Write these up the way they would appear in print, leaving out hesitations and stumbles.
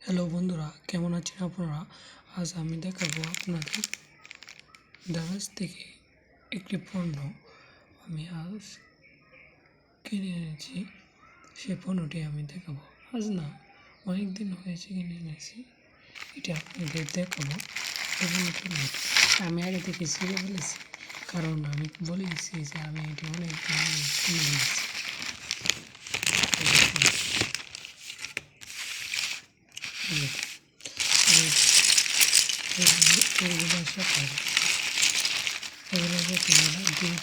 Hello বন্ধুরা, কেমন আছেন আপনারা? আজ আমি দেখাবো আপনাদের দারাজ থেকে একটি পণ্য আমি আজ কিনে এনেছি। সে পণ্যটি আমি দেখাবো। আজ না, অনেক দিন হয়েছে কিনে এনেছি। এটা আপনাদের দেখাবো। আমি আগে থেকে ছিঁড়ে ফেলেছি, কারণ আমি বলেছি যে আমি এটি অনেক দিন আগে কিনে এনেছি। এগুলো সাথে এগুলোকে তোমরা দিয়ে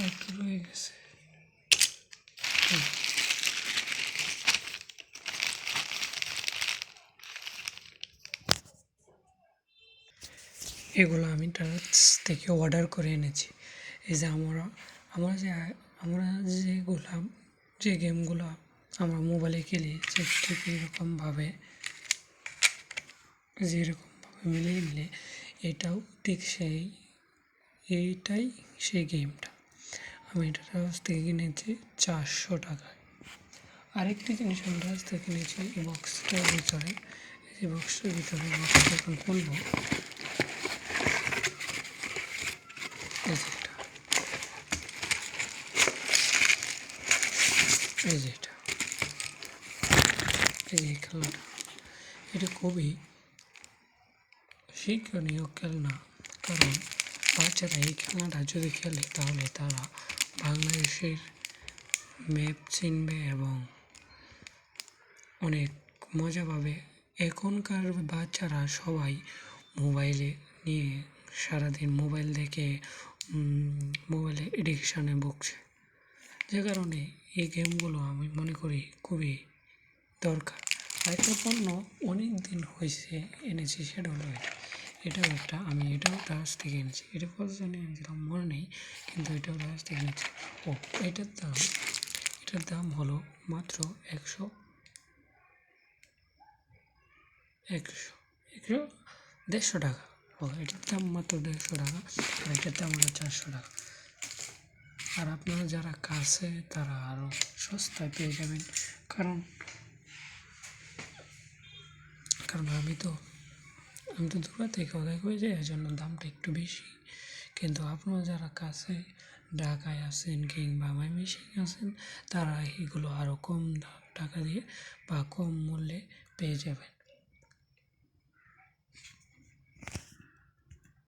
একটু রয়ে গেছে। এগুলো আমি টাচ থেকে অর্ডার করে এনেছি। এই যে আমরা যে গেমগুলো আমরা মোবাইলে খেলি, ঠিক যেরকমভাবে মিলে এটাও ঠিক এইটাই সেই গেমটা। আমি এটা টাচ থেকে কিনেছি 400 টাকায়। আরেকটি জিনিস আমি টাচ থেকে কিনেছি এই বক্সটার ভিতরে। এই বক্সটার ভিতরে এখন খুলবো। এই যে এই খেলাটা, এটা খুবই শিক্ষণীয় খেলনা। কারণ বাচ্চারা এই খেলাটা যদি খেলে তাহলে তারা বাংলাদেশের ম্যাপ চিনবে এবং অনেক মজা পাবে। এখনকার বাচ্চারা সবাই মোবাইলে নিয়ে সারাদিন মোবাইল দেখে মোবাইলে এডিকশানে ভুগছে, যে কারণে এই গেমগুলো আমি মনে করি খুবই দরকার। আরেকটা পণ্য অনেক দিন হয়েছে এনেছি, সেটা হলো এটাও টাচ থেকে এনেছি। এটা কত জানি এনেছিলাম মনে নেই, কিন্তু এটাও টাচ থেকে এনেছি। এটার দাম হলো মাত্র 150 টাকা। এটার দাম মাত্র 150 টাকা, আর এটার দাম হলো 400 টাকা। আর আপনারা যারা কাছে তারা আরও সস্তায় পেয়ে যাবেন, কারণ আমি তো দূর থেকে অর্ডার করে যাই, এর জন্য দামটা একটু বেশি। কিন্তু আপনারা যারা কাছে ঢাকায় আছেন কিংবা ময়মনসিংহে আছেন, তারা এগুলো আরও কম টাকা দিয়ে বা কম মূল্যে পেয়ে যাবেন।